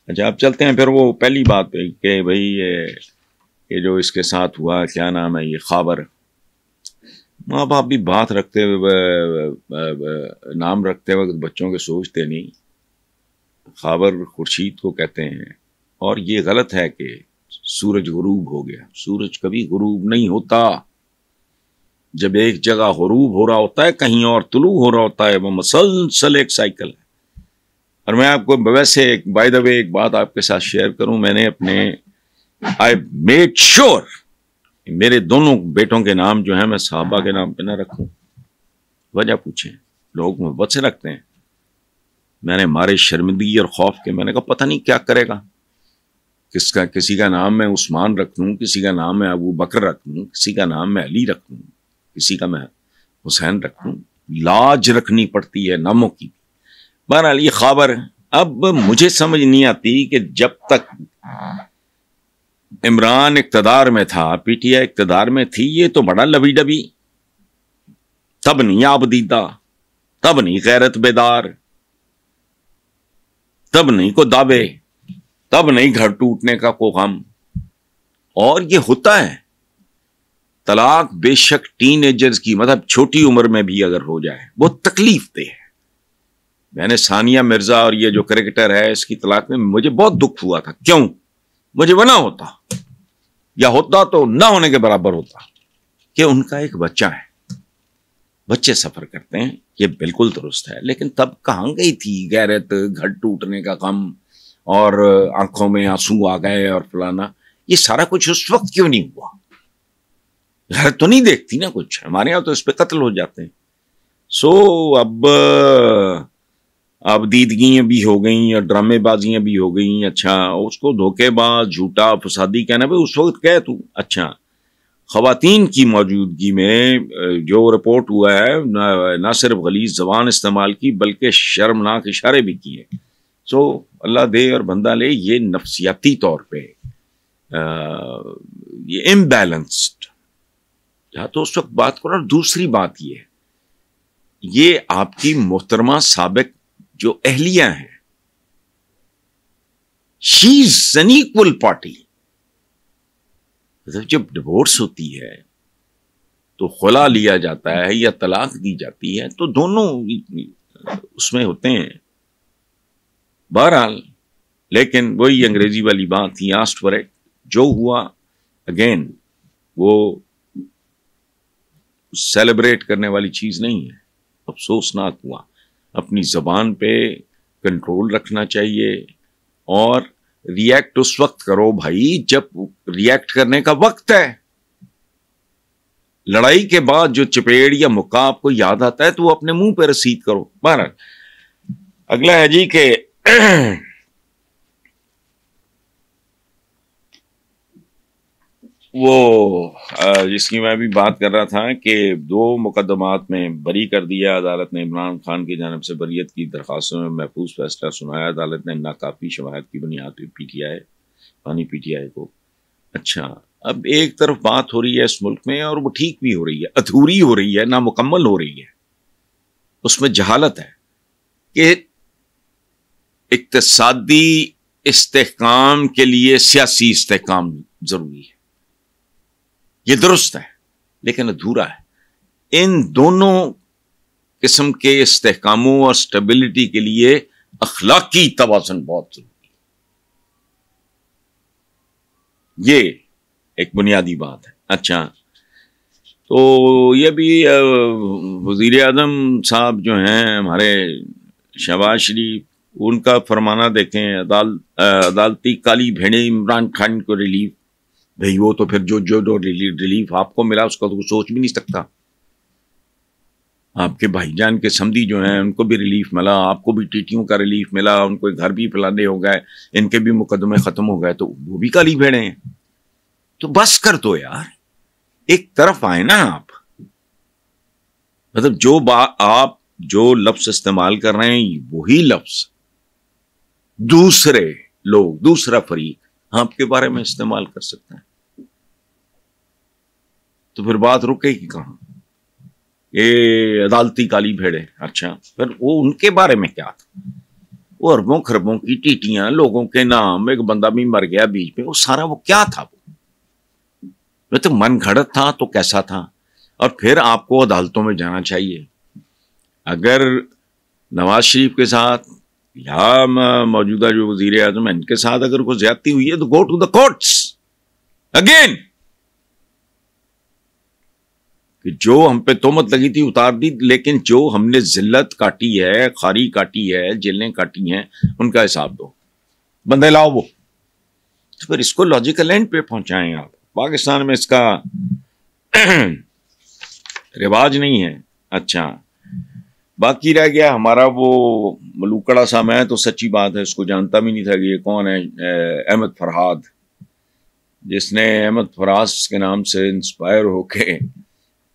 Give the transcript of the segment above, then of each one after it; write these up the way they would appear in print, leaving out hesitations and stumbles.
اچھا اب چلتے ہیں پھر وہ پہلی بات پہ کہ بھائی یہ جو اس کے ساتھ ہوا کیا نام ہے یہ خابر، ماں باپ بھی بات رکھتے ہوئے نام رکھتے وقت بچوں کے سوچتے نہیں. خابر خورشید کو کہتے ہیں، اور یہ غلط ہے کہ سورج غروب ہو گیا. سورج کبھی غروب نہیں ہوتا. جب ایک جگہ غروب ہو رہا ہوتا ہے کہیں اور طلوع ہو رہا ہوتا ہے، وہ مسلسل ایک سائیکل ہے. اور میں آپ کو ویسے بائی دا وے ایک بات آپ کے ساتھ شیئر کروں، میں نے اپنے آئی میڈ شیور میرے دونوں بیٹوں کے نام جو ہیں میں صحابہ کے نام پہ نہ رکھوں. وجہ پوچھیں، لوگ محبت سے رکھتے ہیں. میں نے مارے شرمندگی اور خوف کے میں نے کہا پتہ نہیں کیا کرے گا. کسی کا نام میں عثمان رکھ دوں، کسی کا نام میں ابو بکر رکھ دوں، کسی کا نام میں علی رکھ دوں، کسی کا میں حسین رکھ دوں. لاج رکھنی پڑتی ہے ناموں کی. بہرحال یہ خابر، اب مجھے سمجھ نہیں آتی کہ جب تک عمران اقتدار میں تھا، پی ٹی آئی اقتدار میں تھی، یہ تو بڑا لبی ڈبی، تب نہیں آبدیدہ، تب نہیں غیرت بیدار، تب نہیں کو دعوے، تب نہیں گھر ٹوٹنے کا کو غم. اور یہ ہوتا ہے طلاق بے شک ٹین ایجرز کی، مطلب چھوٹی عمر میں بھی اگر ہو جائے بہت تکلیف دہ ہے. میں نے ثانیہ مرزا اور یہ جو کرکٹر ہے اس کی طلاق میں مجھے بہت دکھ ہوا تھا. کیوں؟ مجھے بنا ہوتا، یا ہوتا تو نہ ہونے کے برابر ہوتا، کہ ان کا ایک بچہ ہے، بچے سفر کرتے ہیں، یہ بالکل درست ہے. لیکن تب کہاں گئی تھی غیرت، گھر ٹوٹنے کا غم اور آنکھوں میں آنسو آ گئے اور فلانا؟ یہ سارا کچھ اس وقت کیوں نہیں ہوا؟ غیرت تو نہیں دیکھتی نا کچھ. ہمارے یہاں تو اس پہ قتل ہو جاتے ہیں. اب دیدگیاں بھی ہو گئیں اور ڈرامے بازیاں بھی ہو گئیں. اچھا اس کو دھوکے باز، جھوٹا، فسادی کہنا بھائی اس وقت کہہ تو. اچھا خواتین کی موجودگی میں جو رپورٹ ہوا ہے، نہ صرف غلیظ زبان استعمال کی بلکہ شرمناک اشارے بھی کیے. اللہ دے اور بندہ لے، یہ نفسیاتی طور پہ یہ امبیلنسڈ، یا تو اس وقت بات کرو. اور دوسری بات یہ آپ کی محترمہ سابق جو اہلیہ ہیں، شی از این ایکول پارٹی. جب ڈیورس ہوتی ہے تو خلا لیا جاتا ہے یا طلاق دی جاتی ہے تو دونوں اس میں ہوتے ہیں. بہرحال لیکن وہی انگریزی والی بات تھی، آسٹ فار اٹ. جو ہوا اگین وہ سیلیبریٹ کرنے والی چیز نہیں ہے، افسوسناک ہوا. اپنی زبان پہ کنٹرول رکھنا چاہیے اور ریئیکٹ اس وقت کرو بھائی جب ریئیکٹ کرنے کا وقت ہے. لڑائی کے بعد جو چپیڑ یا مکہ آپ کو یاد آتا ہے تو وہ اپنے منہ پہ رسید کرو. بہرحال اگلا ہے جی کہ وہ جس کی میں بھی بات کر رہا تھا کہ 2 مقدمات میں بری کر دیا عدالت نے عمران خان کی جانب سے بریت کی درخواستوں میں محفوظ فیصلہ سنایا. عدالت نے ناکافی شواہد کی بنیاد پہ پی ٹی آئی کو. اچھا اب ایک طرف بات ہو رہی ہے اس ملک میں اور وہ ٹھیک بھی ہو رہی ہے، ادھوری ہو رہی ہے، نامکمل ہو رہی ہے. اس میں جہالت ہے کہ اقتصادی استحکام کے لیے سیاسی استحکام ضروری ہے، یہ درست ہے لیکن ادھورا ہے. ان دونوں قسم کے استحکاموں اور سٹیبلٹی کے لیے اخلاقی توازن بہت ضروری ہے. یہ ایک بنیادی بات ہے. اچھا تو یہ بھی وزیر اعظم صاحب جو ہیں ہمارے شہباز شریف، ان کا فرمانا دیکھیں، عدالتی کالی بھیڑیں عمران خان کو ریلیف. بھئی وہ تو پھر جو ریلیف آپ کو ملا اس کا تو سوچ بھی نہیں سکتا. آپ کے بھائی جان کے سمدھی جو ہیں ان کو بھی ریلیف ملا، آپ کو بھی ٹیٹیوں کا ریلیف ملا، ان کو گھر بھی پلانے ہو گئے، ان کے بھی مقدمے ختم ہو گئے، تو وہ بھی کالی بھیڑیں ہیں. تو بس کر دو یار، ایک طرف آئے نا آپ. مطلب آپ جو لفظ استعمال کر رہے ہیں وہی لفظ دوسرے لوگ، دوسرا فریق آپ کے بارے میں استعمال کر سکتے ہیں، تو پھر بات رکے گی کہاں؟ یہ عدالتی کالی بھیڑے. اچھا پھر وہ ان کے بارے میں کیا تھا؟ وہ اربوں خربوں کی ٹیٹیاں، لوگوں کے نام، ایک بندہ بھی مر گیا بیچ میں، وہ سارا وہ کیا تھا؟ وہ تو من گھڑت تھا تو کیسا تھا؟ اور پھر آپ کو عدالتوں میں جانا چاہیے. اگر نواز شریف کے ساتھ یا موجودہ جو وزیر اعظم ہیں ان کے ساتھ اگر کوئی زیادتی ہوئی ہے تو go to the courts again. کہ جو ہم پہ تہمت لگی تھی اتار دی، لیکن جو ہم نے ذلت کاٹی ہے، خاری کاٹی ہے، جیلیں کاٹی ہیں، ان کا حساب دو. بندے لاؤ وہ. پھر اس کو لاجیکل اینڈ پہ پہنچائیں آپ. پاکستان میں اس کا رواج نہیں ہے. اچھا، باقی رہ گیا ہمارا وہ ملوکڑا سا. میں تو سچی بات ہے اس کو جانتا بھی نہیں تھا کہ یہ کون ہے. احمد فرحاد، جس نے احمد فراز کے نام سے انسپائر ہو کے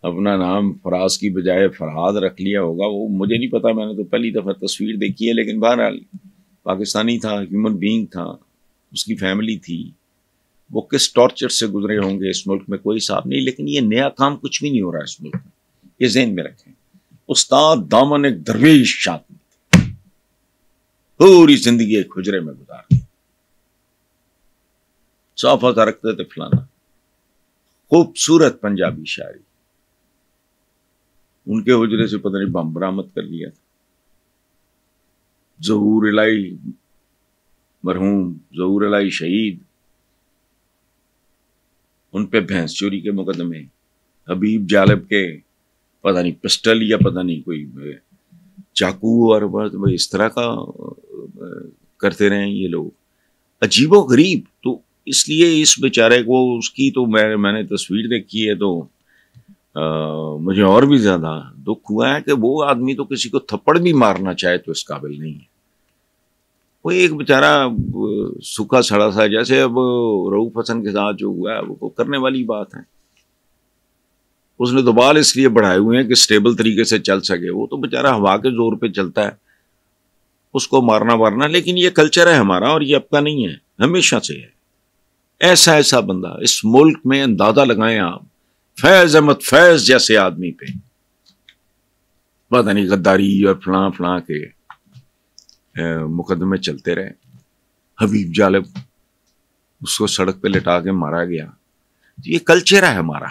اپنا نام فراز کی بجائے فرحاد رکھ لیا ہوگا، وہ مجھے نہیں پتا. میں نے تو پہلی دفعہ تصویر دیکھی ہے، لیکن بہرحال پاکستانی تھا، ہیومن بینگ تھا، اس کی فیملی تھی. وہ کس ٹارچر سے گزرے ہوں گے اس ملک میں کوئی حساب نہیں. لیکن یہ نیا کام کچھ بھی نہیں ہو رہا اس ملک میں، یہ ذہن میں رکھیں. استاد دامن ایک درویش آدمی تھے، پوری زندگی ایک حجرے میں گزار دی، صافہ رکھتے تھے فلانا. خوبصورت پنجابی شاعری، ان کے حجرے سے پتہ نہیں بم برآمد کر لیا تھا. ظہور الہی مرحوم، ظہور الہی شہید، ان پہ بھینس چوری کے مقدمے، حبیب جالب کے پتہ نہیں پسٹل یا پتہ نہیں کوئی چاقو اور اس طرح کا کرتے رہے یہ لوگ. عجیب و غریب. تو اس لیے اس بیچارے کو، اس کی تو میں نے تصویر دیکھی ہے تو مجھے اور بھی زیادہ دکھ ہوا ہے کہ وہ آدمی تو کسی کو تھپڑ بھی مارنا چاہے تو اس قابل نہیں ہے. وہ ایک بیچارہ سوکھا سڑا سا، جیسے اب رؤوف حسن کے ساتھ جو ہوا ہے وہ کرنے والی بات ہے. اس نے تو بال اس لیے بڑھائے ہوئے ہیں کہ سٹیبل طریقے سے چل سکے. وہ تو بیچارہ ہوا کے زور پہ چلتا ہے، اس کو مارنا. لیکن یہ کلچر ہے ہمارا، اور یہ اب کا نہیں ہے، ہمیشہ سے ہے. ایسا بندہ اس ملک میں اندازہ لگائیں آپ، فیض احمد فیض جیسے آدمی پہ پتہ نہیں غداری اور فلاں کے مقدمے چلتے رہے. حبیب جالب، اس کو سڑک پہ لٹا کے مارا گیا. یہ کلچر ہے ہمارا.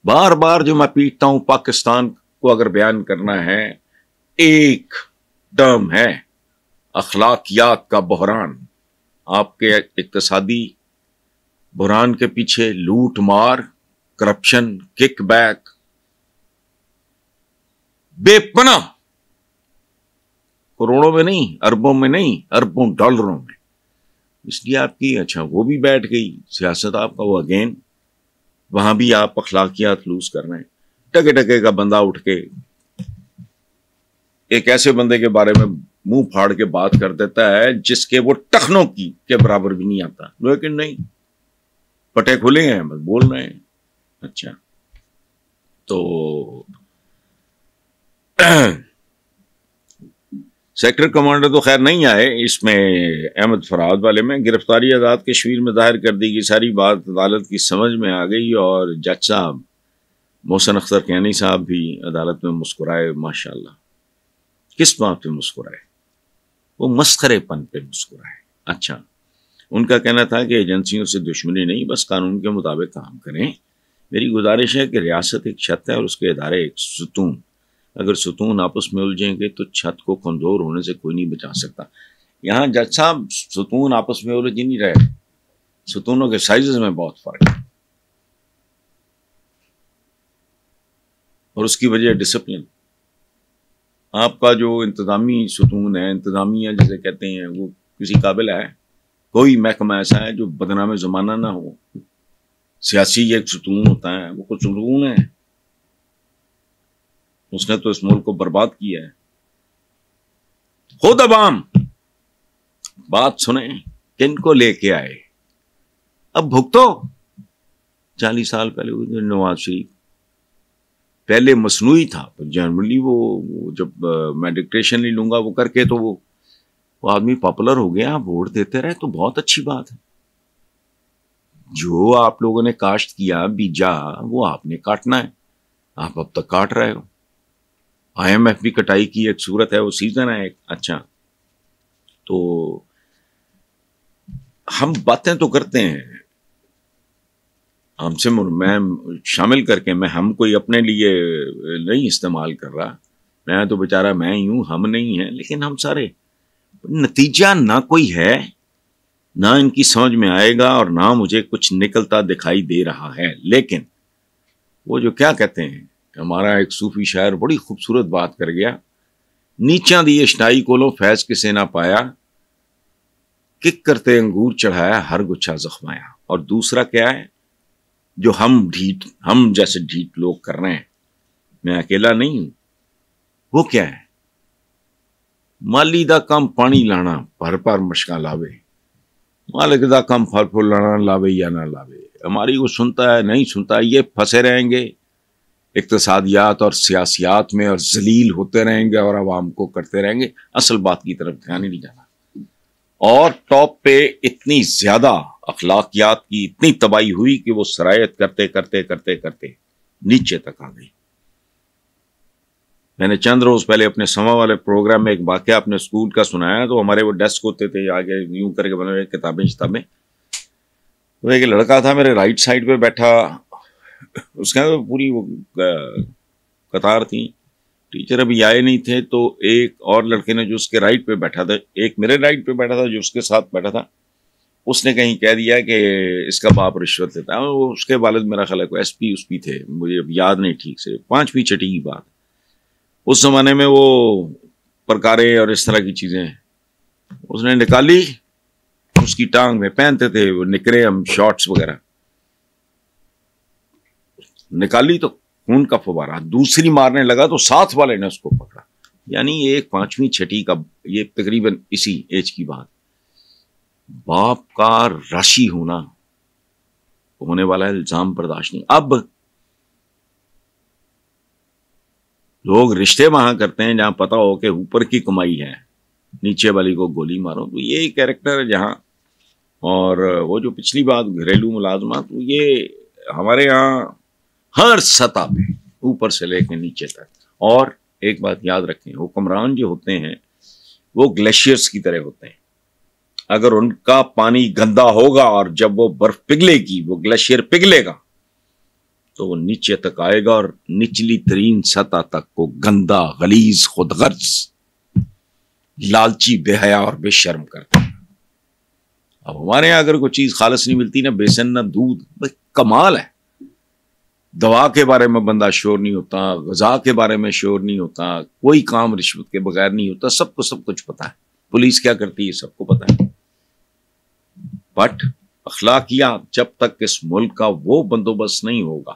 بار بار جو میں پیٹتا ہوں، پاکستان کو اگر بیان کرنا ہے، ایک ٹرم ہے اخلاقیات کا بحران. آپ کے اقتصادی بحران کے پیچھے لوٹ مار، کرپشن، کک بیک، بے پناہ، کروڑوں میں نہیں، اربوں میں نہیں، اربوں ڈالروں میں. اس لیے آپ کی اچھا وہ بھی بیٹھ گئی سیاست آپ کا. وہ اگین وہاں بھی آپ اخلاقیات لوز کر رہے ہیں. ٹکے کا بندہ اٹھ کے ایک ایسے بندے کے بارے میں منہ پھاڑ کے بات کر دیتا ہے جس کے وہ ٹخنوں کی کے برابر بھی نہیں آتا، لیکن نہیں، پٹے کھلے ہیں بس بول رہے ہیں. اچھا، تو سیکٹر کمانڈر تو خیر نہیں آئے اس میں. احمد فرحاد والے میں گرفتاری آزاد کشمیر میں ظاہر کر دی گئی. ساری بات عدالت کی سمجھ میں آ گئی، اور جج صاحب محسن اختر کینی صاحب بھی عدالت میں مسکرائے. ماشاءاللہ. کس بات پہ مسکرائے؟ وہ مسخرے پن پہ مسکرائے. اچھا، ان کا کہنا تھا کہ ایجنسیوں سے دشمنی نہیں، بس قانون کے مطابق کام کریں. میری گزارش ہے کہ ریاست ایک چھت ہے اور اس کے ادارے ایک ستون. اگر ستون آپس میں الجھیں گے تو چھت کو کمزور ہونے سے کوئی نہیں بچا سکتا. یہاں جج صاحب ستون آپس میں الجھ نہیں رہے، ستونوں کے سائزز میں بہت فرق ہے، اور اس کی وجہ ڈسپلن. آپ کا جو انتظامی ستون ہے، انتظامیہ جسے کہتے ہیں، وہ کسی قابل ہے؟ کوئی محکمہ ایسا ہے جو بدنام زمانہ نہ ہو؟ سیاسی ایک ستون ہوتا ہے، وہ کچھ ستون ہے. اس نے تو اس ملک کو برباد کیا ہے. خود عوام بات سنیں، کن کو لے کے آئے، اب بھگتو. 40 سال پہلے نواز شریف پہلے مصنوعی تھا، جنرلی وہ جب میں ڈکٹیشن نہیں لوں گا وہ کر کے تو وہ آدمی پاپولر ہو گیا، ووٹ دیتے رہے تو بہت اچھی بات ہے. جو آپ لوگوں نے کاشت کیا، بیجا، وہ آپ نے کاٹنا ہے. آپ اب تک کاٹ رہے ہو. IMF بھی کٹائی کی ایک صورت ہے، وہ سیزن ہے ایک. اچھا، تو ہم باتیں تو کرتے ہیں، ہم سے میں شامل کر کے، میں ہم کوئی اپنے لیے نہیں استعمال کر رہا، میں تو بیچارہ میں ہی ہوں، ہم نہیں ہیں، لیکن ہم سارے، نتیجہ نہ کوئی ہے، نہ ان کی سمجھ میں آئے گا، اور نہ مجھے کچھ نکلتا دکھائی دے رہا ہے۔ لیکن وہ جو کیا کہتے ہیں، ہمارا ایک صوفی شاعر بڑی خوبصورت بات کر گیا، نیچاں دی اشنائی کولوں فیض کسے نہ پایا، کک کرتے انگور چڑھایا ہر گچھا زخمایا۔ اور دوسرا کیا ہے، جو ہم جیسے ڈھیٹ لوگ کر رہے ہیں، میں اکیلا نہیں ہوں، وہ کیا ہے، مالی دا کم پانی لانا پر مشکاں لاوے، مالک دا کم پھل پھول لانا لاوے یا نہ لاوے۔ ہماری وہ سنتا ہے نہیں سنتا، یہ پھنسے رہیں گے اقتصادیات اور سیاسیات میں، اور ذلیل ہوتے رہیں گے، اور عوام کو کرتے رہیں گے، اصل بات کی طرف دھیان ہی نہیں جانا۔ اور ٹاپ پہ اتنی زیادہ اخلاقیات کی اتنی تباہی ہوئی کہ وہ سرایت کرتے کرتے کرتے کرتے نیچے تک آ گئی۔ میں نے چند روز پہلے اپنے سما والے پروگرام میں ایک واقعہ اپنے اسکول کا سنایا، تو ہمارے وہ ڈیسک ہوتے تھے آگے یوں کر کے بنے ہوئے کتابیں، تو ایک لڑکا تھا میرے رائٹ سائڈ پہ بیٹھا، اس کے پوری وہ قطار تھی، ٹیچر ابھی آئے نہیں تھے، تو ایک اور لڑکے نے جو اس کے رائٹ پہ بیٹھا تھا، ایک میرے رائٹ پہ بیٹھا تھا جو اس کے ساتھ بیٹھا تھا، اس نے کہیں کہہ دیا کہ اس کا باپ رشوت لیتا ہے۔ اس کے والد میرا خیال ہے کوئی ایس پی تھے، مجھے اب یاد نہیں ٹھیک سے، 5ویں 6 کی بات۔ اس زمانے میں وہ پرکارے اور اس طرح کی چیزیں اس نے نکالی، اس کی ٹانگ میں پہنتے تھے وہ نکرے، ہم شارٹس وغیرہ، نکالی تو خون کا فوارہ، دوسری مارنے لگا تو ساتھ والے نے اس کو پکڑا۔ یعنی ایک 5ویں 6 کا، یہ تقریباً اسی ایج کی بات، باپ کا راشی ہونا، ہونے والا الزام برداشت نہیں۔ اب لوگ رشتے وہاں کرتے ہیں جہاں پتا ہو کہ اوپر کی کمائی ہے، نیچے والی کو گولی مارو، تو یہ کیریکٹر ہے جہاں۔ اور وہ جو پچھلی بات گھریلو ملازمات، یہ ہمارے یہاں ہر سطح پہ اوپر سے لے کے نیچے تک۔ اور ایک بات یاد رکھیں، حکمران جو ہوتے ہیں وہ گلیشیئرز کی طرح ہوتے ہیں، اگر ان کا پانی گندا ہوگا اور جب وہ برف پگھلے گی، وہ گلیشیئر پگھلے گا، تو وہ نیچے تک آئے گا، اور نچلی ترین سطح تک کو گندا، غلیظ، خود غرض، لالچی، بے حیا اور بے شرم کرتا ہے۔ اب ہمارے یہاں اگر کوئی چیز خالص نہیں ملتی، نہ بیسن نہ دودھ، کمال ہے، دوا کے بارے میں بندہ شور نہیں ہوتا، غذا کے بارے میں شور نہیں ہوتا، کوئی کام رشوت کے بغیر نہیں ہوتا، سب کو سب کچھ پتا ہے، پولیس کیا کرتی ہے سب کو پتا ہے۔ بٹ اخلاقیات جب تک اس ملک کا وہ بندوبست نہیں ہوگا